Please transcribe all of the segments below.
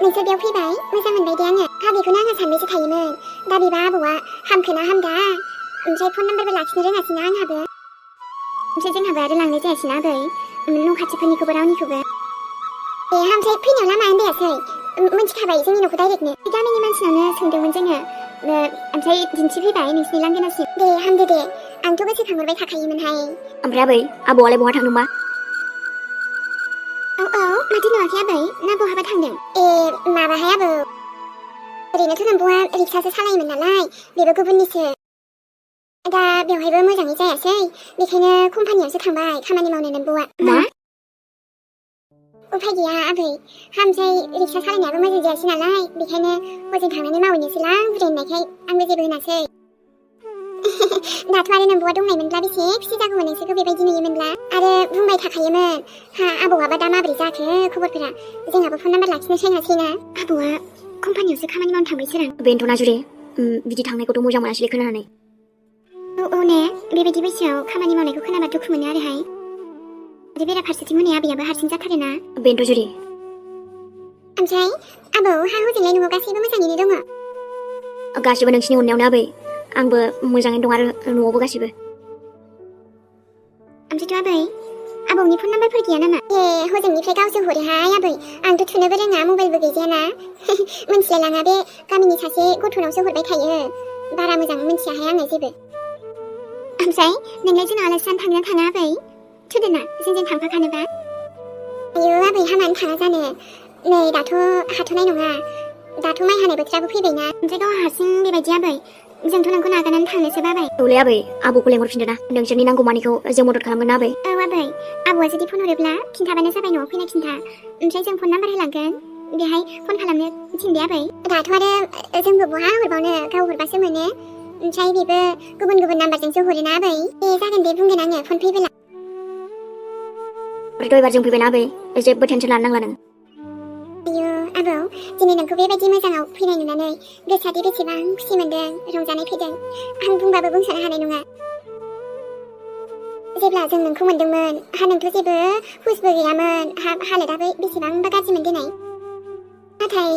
नोंसोर बेयाव फैबाय मोजां मोनबाय दे आङो हा बेखौनो आङो सानबायसो थायोमोन दा बेबा आबौआ हामखोना हामगा ओमफ्राय फन नाम्बारबो लाखिनो रोङासैना आंहाबो ओमफ्राय जोंहाबो आरो लांनाय जायासैना आबै न' खाथिफोरनिखौबो रावनिखौबो दे ओमफ्राय फैनायाव लामा आन्दायासै मोनथिखाबाय जोंनि न'खौ डाइरेक्टनो गामिनि मानसिनावनो सोंदोंमोन जोङो ओमफ्राय दिन्थिफैबाय नोंसिनि लांगोनासिम दे हामदो दे आंथ' गोसोखांहरबाय थाखायोमोनहाय ओमफ्राय आबै आबौआलाय बहा थांदोंबा औ माथो नुवाखै आबै ना बहाबा थांदों माबाहाय आबौ ओरैनोथ' नोंबौआ रिक्सासो सालायोमोन नालाय बेबो गुबुननिसो दा बेवहायबो मोजाङै जायासै बेखायनो कम्पानियावसो थांबाय खामानि मावनो नोंबौआ मा उफाय गैया आबै ओमफ्राय रिक्सा सालायनायाबो मोजां जायासै नालाय बेखायनो हजों थांनानै मावहैनोसैलां बुरजा होननायखाय आंबो जेबो होनासै दाथ' आरो नोंबौआ दंनायमोनब्ला बेसे खुसि जागौमोन नोंसोरखौ बेबायदि नुयोमोनब्ला आरो बुंबाय थाखायोमोन हा आबौआबा दा माबोरै जाखो खबरफोरा जोंहाबो फन नाम्बार लाखिनो रोङासैना आबौआ कम्पानियावसो खामानि मावनो थांबायसोरां बेनोथ' नाजुरे बिदि थांनायखौथ' मोजां मोनासैलै खोनानानै औ ने बेबायदि बैसोआव खामानि मावनायखौ खोनाबा दुखु मोनो आरोहाय आरो बेराफारसेथिं हनै आबैयाबो हारसिं जाथारोना बेनोथ' जुरि ओमफ्राय आबौ हा हजोंलाय न'आव गासैबो मोजाङैनो दङ गासिबो नोंसिनि अननायावनो आबै आंबो मोजाङैनो दं आरो न'आवबो गासिबो ओमफ्रायथ' आबै आबौनि फन नाम्बारफोर गैया नामा हजोंनिफ्राय गावसो हरोहाय आबै आंथ' थुनोबो रोङा मबाइलबो गैजायाना मोनथिलायलाङा बे गामिनि सासे गथ'नावसो हरबाय थायो बारा मोजां मोनथियाहाय आङो जेबो ओमफ्राय नोंलाय जोंनाव आलासि जानो थांना थाङा आबै थुदोना जोंजों थांफाखानोबा आयौ आबै हामानो थाङा जानो नै दाथ' हाथ'नाय नङा दाथ' माइ हानाय बोथोराबो फैबायना ओमफ्राय गाव हारसिं बेबायदि आबै जोंथ' नोंखौ नागारनानै थांनोसो बाबाय औलै आबै आबौखौ लेंहरफिनदो ना नोंसोरनि नांगौमानिखौ जों मदद खालामगोन ना आबै औ आबै आबौआ जुदि फन हरोब्ला खिन्थाबानो जाबाय न'आव फैना खिन्था ओमफ्राय जों फन नाम्बार होलांगोन बेहाय फन खालामनो थिनदे आबै दाथ' आरो जोंबो बहा हरबावनो गाव हरबासो मोनो ओमफ्राय बेबो गुबुन गुबुन नाम्बारजोंसो हरोना आबै जागोन दे बुंगोन आङो फन फैबोला ओमफ्रायथ' एबार जों फैबायना आबै जेबो टेनसन लानो नांला नों आयौ आबौ दिनै नोंखौ बेबायदि मोजाङाव फैनाय नुनानै गोसोआदि बेसेबां खुसि मोन्दों रंजानाय फैदों आं बुंबाबो बुंस'नो हानाय नङा जेब्ला जों नोंखौ मोन्दोंमोन हा नोंथ' जेबो हुसबो गैयामोन हालोदाबो बेसेबांबा गाज्रिमोन दिनै नाथाय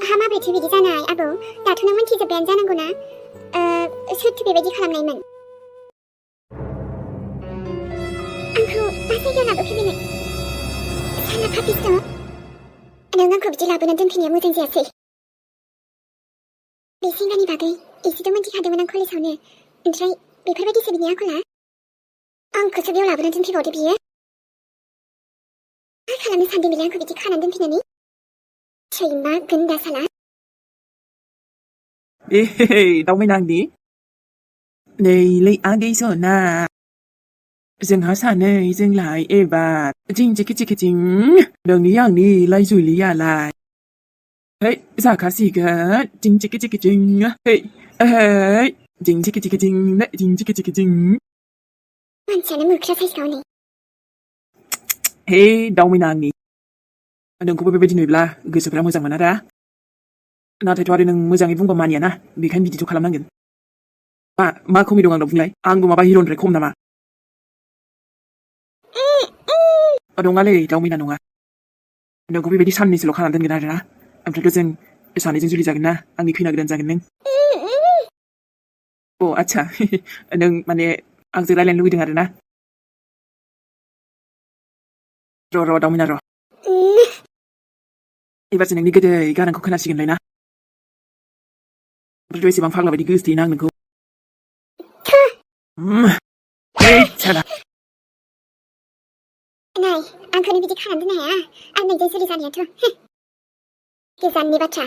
हा माबोरैथो बिदि जानाय आबौ दाथ' नों मोनथिजोब्बायानो जानांगौना सोरथो बेबायदि खालामनायमोन आंखौ मा जायगायाव लाबोफैबाय साला पापिस्ट' नों आंखौ बिदि लाबोना दोनफैनाया मोजां जायासै बे सेंग्रानि बागै एसेथ' मोनथिखादोंमोन आं कलेजावनो ओमफ्राय बेफोरबायदिसो बिनि आखला आंखौसो बेयाव लाबोना दोनफैबावदो बियो मा खालामनो सानदों बिलाय आंखौ बिदि खानानै दोनफैनानै सैमा गोन्दा साला दावबायनांदि नैलै आगै सना जोंहा सानैजोंलाय एबार जिं जिखि जिखि जिं नोंनि आंनिलाय जुलियालाय है जाखासिगोन जिं जिखि जिखि जिं है जिं जिखि जिखि जिं जिं जिखि जिखि जिं मानसियानो मोख्रा साइसखा हनै हे दावबायनांनि नोंखौबो बेबायदि नुयोब्ला गोसोफ्रा मोजां मोना दा नाथायथ' आरो नों मोजाङै बुंबा मानियाना बेखायनो बिदिथ' खालामनांगोन मा खमि दं आंनाव बुंलाय आंबो माबा हिर'निफ्राय खम नामा नङालै दावमिना नङा नोंखौ बेबायदि साननैसोल' खानानै दोनगोन आरोना ओमफ्रायथ' जों सानैजों जुलि जागोन ना आंनि खैना गोदान जागोन नों आच्छा नों माने आंजों रायलायनो लुबैदों आरोना र' दावमिना र' एबारसो नोंनि गोदै गारांखौ खोनासिगोनलाय ना ओमफ्रायथ' एसेबां फाग्ला बायदि गोसोथोयोना आं नोंखौ साला नाय आंखौनो बिदि खानानै दोननो हाया आं नोंजों जुलि जानायाथ' गोजाननि बाथ्रा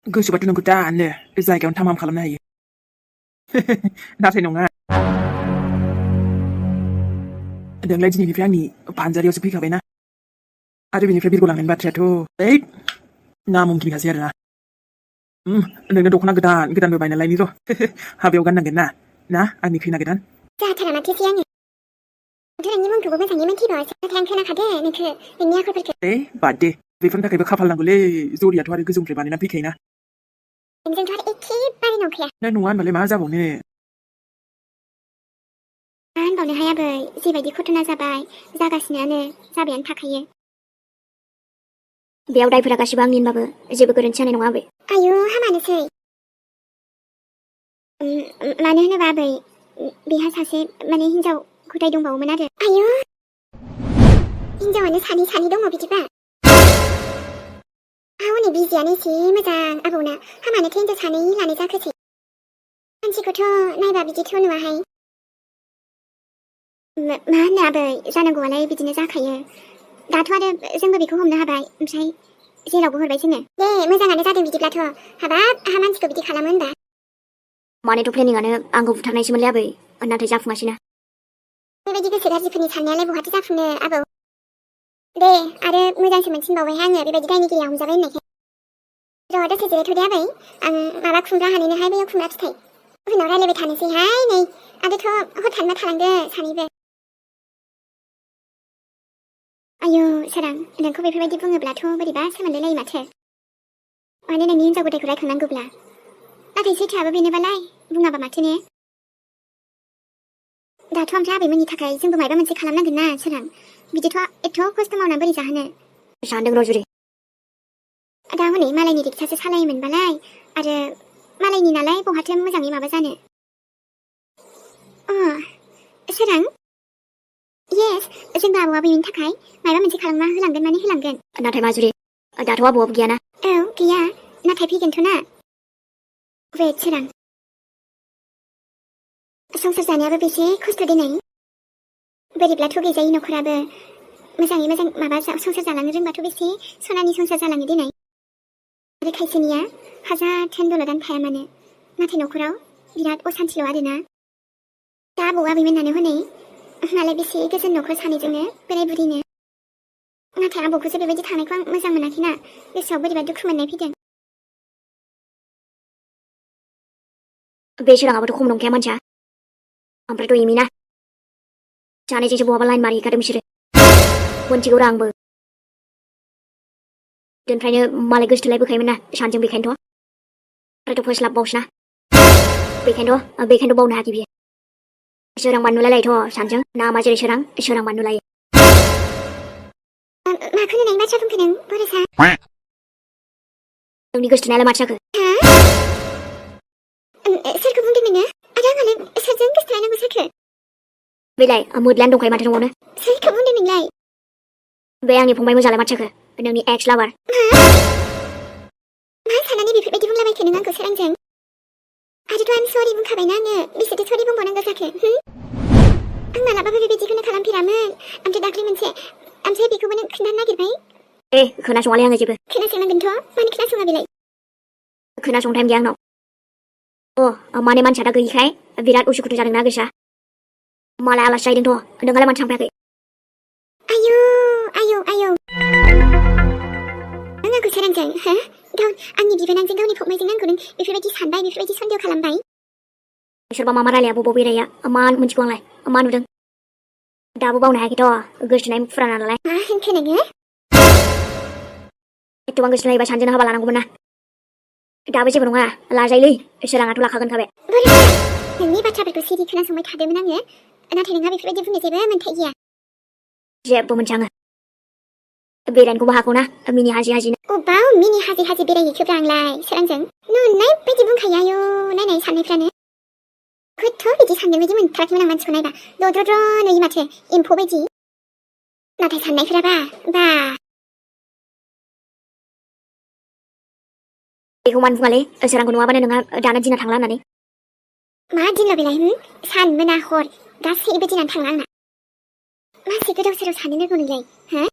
गोसोबाथ' नोंखौ दानो जायगायावनो थामाम खालामनो हायो नाथाय नङा नोंलाय दिनैनिफ्राय आंनि फानजारियावसो फैखाबायना आरो बेनिफ्राय बिरग'लांनायनि बाथ्रायाथ' नामुमकिनखासै आरोना नोंनो दख'ना गोदानबो बायना लायनि र' हाबायाव गाननांगोन ना आंनि खैना गोदान जाथारा माथोसै आङो नोंनि मुंखौबो मोजाङै मोनथिबावासै नाथाय आं खोनाखादों नोंनि आखलफोरखौ बाद दे बेफोरनि थाखायबो खाफाल नांगौलै जरियाथ' आरो गोजौनिफ्राय बानायना फैखायोना नोंजोंथ' आरो एखेबारे नंखाया नङा होनबालाय मा जाबावनो होनबावनोहाय आबै जेबायदि घटना जाबाय जागासिनोआनो जाबायानो थाखायो बेयाव दायफोरा गासिबो आंनि होनबाबो जेबो गोरोन्थि जानाय नङा आबै आयु हामानोसै मानो होनोबा आबै बेहा सासे माने हिनजाव गथाय दंबावोमोन आरो आयु हिनजावानो सानै दङ बिदिबा हनै बिजियानो एसे मोजां आबौना हामानोथ' हिनजाव सानै लानाय जाखोसै मानसिखौथ' नायबा बिदिथ' नुवाहाय मा होनो आबै जानांगौआलाय बिदिनो जाखायो दाथ' आरो जोंबो बेखौ हमनो हाबाय ओमफ्राय जेरावबो हरबाय जोङो दे मोजाङानो जादों बिदिब्लाथ' हाबाब आहा मानसिखौ बिदि खालामो होनबा मानेथ' प्लेनिंआनो आंखौ बुथारनायसोमोनलै आबै नाथाय जाफुङासैना बेबायदि गोसो गाज्रिफोरनि साननायालाय बहाथो जाफुंनो आबौ दे आरो मोजांसो मोनसिनबावबायहाय आङो बेबायदि दायनिगिरिया हमजाबाय होननायखाय र' दसे जिरायथ' दे आबै आं माबा खुमब्रा हानैनोहाय बैयाव खुमब्रा फिथाइ उनाव रायलायबाय थानोसैहाय नै आरोथ' हर थानना थालांदो सानैबो आयु सोरां नोंखौ बेफोरबायदि बुङोब्लाथ' बोरैबा सोमोनलाय लायो माथो माने नोंनि हिनजाव गथायखौ रायखांनांगौब्ला नाथाय सैथोआबो बेनोबालाय बुङाबा माथो ने दाथ' ओमफ्राय आबैमोननि थाखाय जोंबो माबा मोनसे खालामनांगोन ना सोरां बिदिथ' एथ' खस्थ' मावनानै बोरै जाहोनो सानदों रजुरि दा हनै मालायनि रिक्सासो सालायोमोनबालाय आरो मालायनि नालाय बहाथो मोजाङै माबा जानो सोरां येस जोंबो आबौ आबैनि थाखाय माबा मोनसे खालामना होलांगोन माने होलांगोन नाथाय माजुरि दाथ' आबौआबो गैयाना औ गैया नाथाय फैगोनथ' ना वेट सोरां संसार जानायाबो बेसे खस्थ' दिनै बोरैब्लाथ' गैजायै न'खराबो मोजाङै मोजां माबा संसार जालांनो रोंबाथ' बेसे सनानि संसार जालाङो दिनै आरो खायसेनिया हाजार धोन दौलदानो थाया मानो नाथाय न'खराव बिराद असान्थिल' आरोना दा आबौ आबैमोनानो हनै मालाय बेसे गोजोन न'खर सानैजोंनो बोराय बुरिनो नाथाय आबौखौसो बेबायदि थानायखौ आं मोजां मोनाखैना गोसोआव बोरैबा दुखु मोननाय फैदों बे सोराङाबोथ' खम नंखाया मानसिया ओमफ्रायथ' एमिना सानैजोंसो बहाबा लाइन मारिहैखादों बिसोरो मोनथिगौ रा आंबो दोनफ्रायनो मालाय गोसोथोलायबोखायोमोन ना सानजों बेखायनोथ' ओमफ्रायथ' फोस्लाबबावसोना बेखायनोथ' बावनो हायाखै बियो सोरां बान नुलायलायोथ' सानजों नामा जेरै सोरां बान नुलायो माखौनो नों बाथ्रा बुंखो नों बर'सा नोंनि गोसोथोनायालाय माथो जाखो सोरखौ बुंदों नोङो आरो आंहालाय सोरजों गोसोथोलायनांगौ जाखो बेलाय मोदलायानो दंखायो माथो न'आवनो सोरखौ बुंदों नोंलाय बे आंनि फंबाय मोजांलाय माथो जाखो नोंनि एक्स लाभार मा साननानै बेफोरबायदि बुंलाबायखो नों आंखौ सोरांजों आरोथ' आं सरि बुंखाबायना आङो बेसेथो सरि बुंबावनांगौ जाखो आं मालाबाबो बेबायदिखौनो खालामफेरामोन ओमफ्राय दाख्लै मोनसे ओमफ्राय बेखौबो नों खोन्थानो नागिरबाय खोनासङालै आङो जेबो खोनासंनांगोनथ' मानो खोनासङा बेलाय खोनासंनो टाइम गैया आंनाव माने मानसिया दा गैयिखाय बिराद उसुखुथु जादोंना गोसोआ मालाय आलासि जाहैदोंथ' नोंहालाय मानो थांफायाखै आयौ नों आंखौ सोरांजों आंनि बिबोनांजों गावनि फंबायजों आंखौ नों बेफोरबायदि सानबाय बेफोरबायदि सन्देह खालामबाय सोरबा मा रायलाया बबाव बेराया मा मोनथिगौ आंलाय मा नुदों दाबो बावनो हायाखैथ' गोसोथोनाय फुराना नालाय मा होनखो नोङो एथ'बां गोसो लायोबा सानजोंनो हाबा लानांगौमोन ना दाबो जेबो नङा लाजायोलै सोराङाथ' लाखागोनखाबे नोंनि बाथ्राफोरखौ सिरि खोनासंबाय थादोंमोन आङो नाथाय नोंहा बेफोरबायदि बुंनो जेबो मोन्थाय गैया जेबो मोनथिया आङो बेरायनोखौबो हागौना मिनि हाजिनो अबाव मिनि हाजि बेरायहैखोब्रा आंलाय सोरांजों नुनाय बायदि बुंखायो आयौ नायनाय साननायफ्रानो खथ' बिदि साननाय बायदि मोनथाराखैमोन आं मानसिखौ नायबा दद्रद्र नुयो माथो एम्फौ बायदि नाथाय साननायफ्राबा बा बेखौ मानो बुङालै सोरांखौ नुवाबानो नोंहा दानो दिना थांला होननानै मा दिनल' बेलाय सान मोना हर गासैबो दिनानो थांला आंना मासे गोदाव सोराव सानो लोगो नोंलाय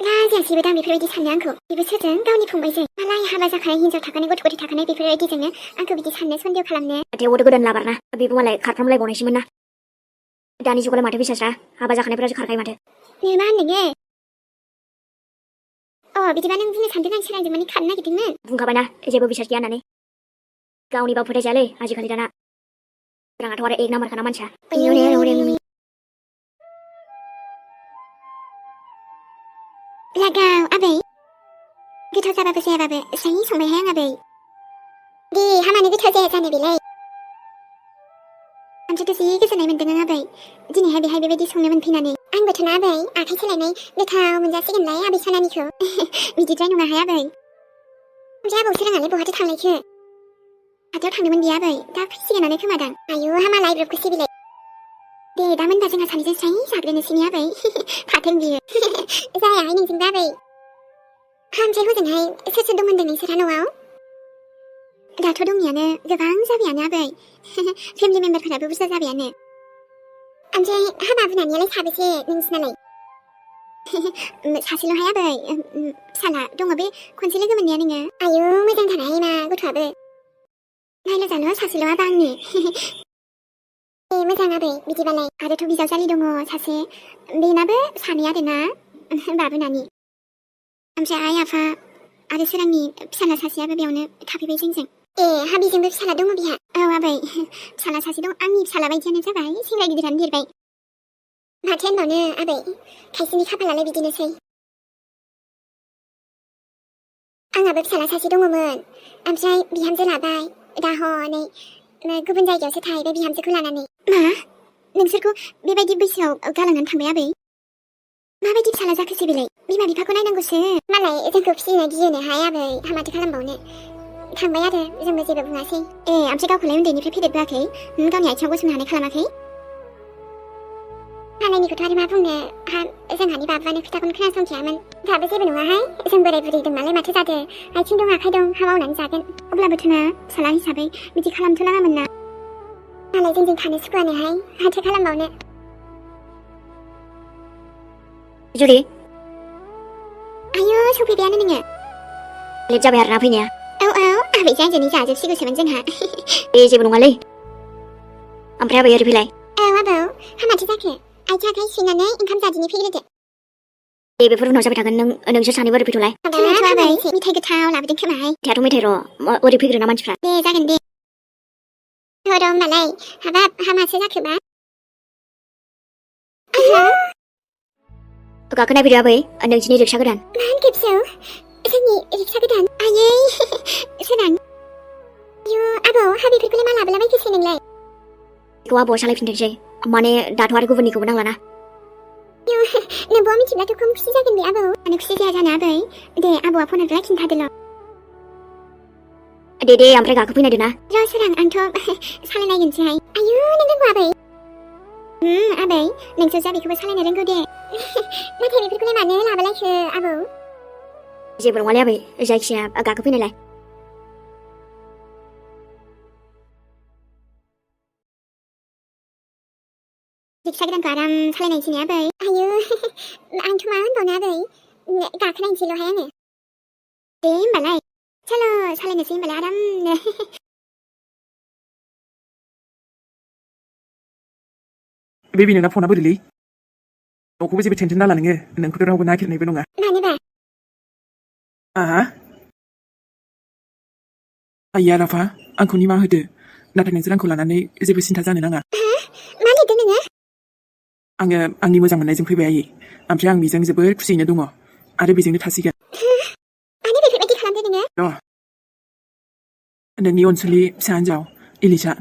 लाजियासैबो दां बेफोरबायदि साननो आंखौ बेबो सोरजों गावनि फंबायजों मालाय हाबा जाखानाय हिनजाव थाखानाय गथ' गथाय थाखानाय बेफोरबायदिजोंनो आंखौ बिदि साननो सन्देह खालामनो थेवबोथ' गोदान लाबारना बेबो मालाय खारफ्रामलायबावनायसोमोन ना दानि जुगावलाय माथो बिसास्रा हाबा जाखानायफ्रासो खारखायो माथो मा होनोङो बिदिबा नों बुंनो सानदों आं सोरांजों माने खारनो नागिरदोंमोन बुंखाबायना जेबो बिसास गैया होननानै गावनिबा फोथायजायालै आजिखालि दाना सोराङाथ' आरो एक नाम्बारखाना मानसिया लागाव आबै गोथाव जाबाबो जायाबाबो स्राय संबायहाय आं आबै दे हामानो गोथाव जाया जानो बेलाय ओमफ्राय दसे गोजोननाय मोन्दों आं आबै दिनैहाय बेहाय बेबायदि संनो मोनफैनानै आंबोथ' ना आबै आखाइ सोलायनाय गोथाव मोनजासिगोनलाय आबै सनानिखौ बिदिद्राय नङाहाय आबै ओमफ्राय आबौ सोराङालाय बहाथो थांलायखो हाथायाव थांदोंमोन बियो आबै दा फैसिगोनानो खोमादां आयु हामालाय ब्रबखोसै बिलाय दे दा मोनबा जोंहा सानैजों स्राय जाग्रोनोसैनि आबै थाथों बियो जायाहाय नोंजोंबो आबै ओमफ्राय हजोंहाय सोर सोर दं होनदों नोंसोरहा न'आव दाथ' दंनायानो गोबां जाबायानो आबै फेमिलि मेम्बारफोराबो बुरजा जाबायानो ओमफ्राय हाबा बुनानैयालाय साबेसे नोंसिनालाय सासेल'हाय आबै फिसाला दङ बे खनसे लोगो मोननाया नोङो आयु मोजांथारहाय मा गथ'आबो नायला जाल' सासेल' आबा आंनि मोजां आबै बिदिबालाय आरोथ' बिजावजालि दङ सासे बेनाबो सानै आरोना बाबुनानि ओमफ्राय आइ आफा आरो सोरांनि फिसाला सासेयाबो बेयावनो थाफैबाय जोंजों हाबिजोंबो फिसाला दङ बिहा औ आबै फिसाला सासे दं आंनि फिसाला बायदियानो जाबाय सेंग्रा गिदिरानो देरबाय माथो होनबावनो आबै खायसेनि खाफालालाय बिदिनोसै आंहाबो फिसाला सासे दङमोन ओमफ्राय बिहामजो लाबाय दा हनै गुबुन जायगायावसो थाहैबाय बिहामजोखौ लानानै मा नोंसोरखौ बेबायदि बैसोआव गालांनानै थांबाय आबै माबायदि फिसाला जाखोसै बेलाय बिमा बिफाखौ नायनांगौसो मालाय जोंखौ फिसिनो गियोनोहाय आबै माथो खालामबावनो थांबाय आरो जोंबो जेबो बुङासै ओमफ्राय गावखौलाय उन्दैनिफ्राय फेदेरबोआखै गावनि आथिङाव गसंनो हानाय खालामाखै मालायनिखौथ' आरो मा बुंनो जोंहानि बाबुआनो खोथाखौनो खोनासंखायामोन दाबो जेबो नङाहाय जों बोराय बुरै दं नालाय माथो जादों आथिं दं आखाइ दं हा मावनानै जागोन अब्लाबोथ' ना फिसाला हिसाबै बिदि खालामथ' नाङामोन ना मालाय जोंजों थानो सुखुवानोहाय माथो खालामबावनो जुलि आयु सफैबायानो नोङो लेट जाबाय आरोना फैनाया औ आबैजों आंजोंनो जाजोबसिगौसोमोन जोंहा जेबो नङालै ओमफ्राय आबै ओरै फैलाय औ आबौ हामाथो जाखो आथिं आखाइ सुनानै ओंखाम जादिनि फैग्रोदो दे बेफोर उनाव जाबाय थागोन नोंसोर सानैबो ओरै फैथ'लाय थोनोथ' आबै मिथाइ गोथाव लाबोदों खोमाहाय मेथाइयाथ' मेथाइ र' ओरै फैग्रोना मानसिफ्रा दे जागोन दे र' होमबालाय हाबाब हामासो जाखोबा गाखोनाय फैदो आबै नोंसिनि रिक्सा गोदान मा होनखो फिसौ जोंनि रिक्सा गोदान आयै सोरां आयु आबौ हाबिफोरखौलाय मा लाबोलाबायखोसै नोंलाय बेखौ आबौआ सालायफिनथोंसै माने दाथ' आरो गुबुननिखौबो नांलाना नोंबो मिथिब्लाथ' खम खुसि जागोन बे आबौ मानो खुसि जाया जानो आबै दे आबौआ फन हरब्ला खिन्थादोल' दे ओमफ्राय गाखोफैनायदो ना र' सोरां आंथ' सालायनायगोनसैहाय आयु नों रोंगौ आबै आबै नोंसोर जा बेखौबो सालायनो रोंगौ दे नाथाय बेफोरखौलाय मानो लाबोलायखो आबौ जेबो नङालै आबै जायखिजाया गाखोफैनायलाय रिक्सा गोदानखौ आराम सालायनायसै ने आबै आयु आंथ' मा होनबावनो आबै गाखोनायसैल'हाय आङो दे होमबालाय चलो सालायनोसै होमबालाय आरामनो बेबि नोंना फना बोरैलै न'खौबो जेबो टेनसन दाला नोङो नोंखौथ' रावबो नागिरनायबो नङा मानोबा आइया राफा आंखौ निमाहा होदो नाथाय नोंसोर आंखौ लानानै जेबो सिन्था जानो नाङा मा लिरदों नोङो आङो आंनि मोजां मोननायजों फैबाय आयै ओमफ्राय आं बेजों जोबोर खुसियैनो दङ आरो बेजोंनो थासिगोन मानो बेफोरबायदि खालामदो नोङो नोंनि अनसुलि फिसा हिन्जाव इलिसा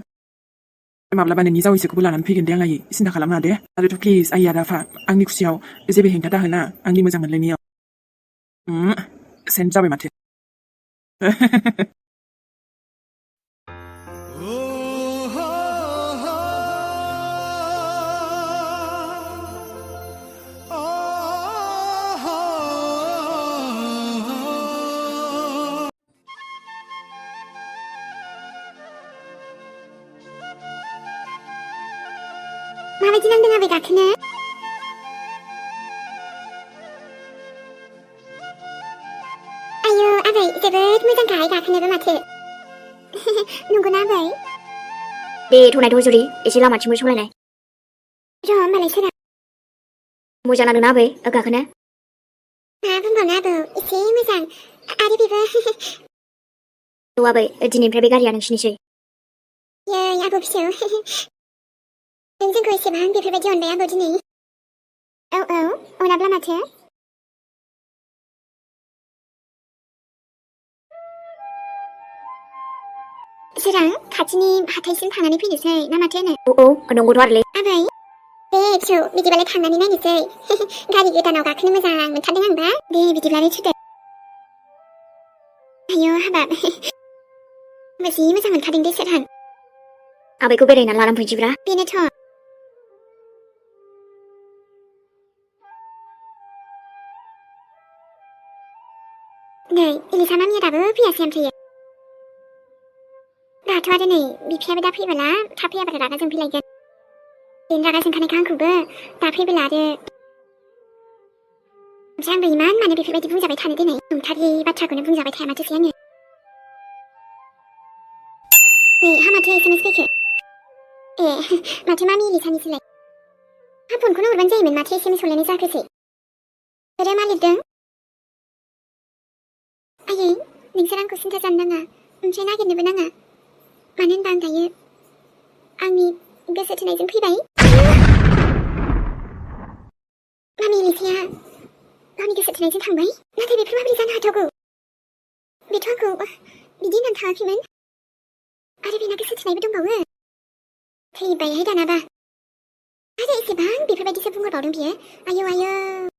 माब्लाबा नोंनि जावैसोखौबो लानानै फैगोन दे आं आयै सिन्था खालामनाङा दे आरोथ' प्लिज आइया राफा आंनि खुसियाव जेबो हेंथा दाहोना आंनि मोजां मोनलायनायाव सेन्ट जाबाय माथो माबायदि नांदों आबै गाखोनो आयु आबै जोबोद मोजांखाहाय गाखोनोबो माथो नंगौना आबै दे थ'नायथ' जुलि एसे लामाथिंबो सालायनाय र' होमबालाय सोरां मोजां नांदोंना आबै गाखोनो मा बुंबावनो आबौ एसे मोजां आरो बेबो औ आबै दिनैनिफ्राय बे गारिया नोंसिनिसैयै आबौ फिसौ नों जोंखौ एसेबां बेफोरबायदि अनबाय आबौ दिनै औ अनाब्ला माथो सोरां खाथिनि हाथायसिम थांनानै फैनोसै ना माथो होनो? नंगौथ' आरोलै। आबै दे फिसौ बिदिबालाय थांनानै नायनोसै गारि गोदानाव गाखोनो मोजां मोनथारदों आंबा दे बिदिब्लालाय थुदो आयौ हाबाब जि मोजां मोनखादों दे सोरां आबैखौ बेरायनानै लानानै फैनोसैब्रा। बेनोथ' नै इलिसा मामिया दाबो फैयासै ओमफ्रायो दाथ' आरो नै बिफायाबो दा फैबोला थाब फैयाबाथाय रागा जोंफैलायगोन बेनो रागा जोंखानायखा आंखौबो दा फैबोला आरो ओमफ्राय आंबो इमान मानो बेफोरबायदि बुंजाबाय थानो दिनै नंथारै बाथ्राखौनो बुंजाबाय थाया माथोसै आङो नै हा माथो SMS फैखो ए माथो मामि इलिसानिसोलाय हा फनखौनो हरबानो जायोमोन माथो SMS हरलायनाय जाखोसै सोरो मा लिरदों आयै नोंसोर आंखौ सिन्था जानो नाङा ओमफ्राय नागिरनोबो नाङा मानो होनबा आं दायो आंनि गोसो थोनायजों फैबाय मामि इलिसाया गावनि गोसो थोनायजों थांबाय नाथाय बेफोर माबोरै जानो हाथावगौ बेथ' आंखौ बिदि होननानै थाङाखैमोन आरो बेना गोसो थोनायबो दंबावो थैबायहाय दानाबा आरो एसेबां बेफोरबायदिसो बुंहरबावदों बियो आयौ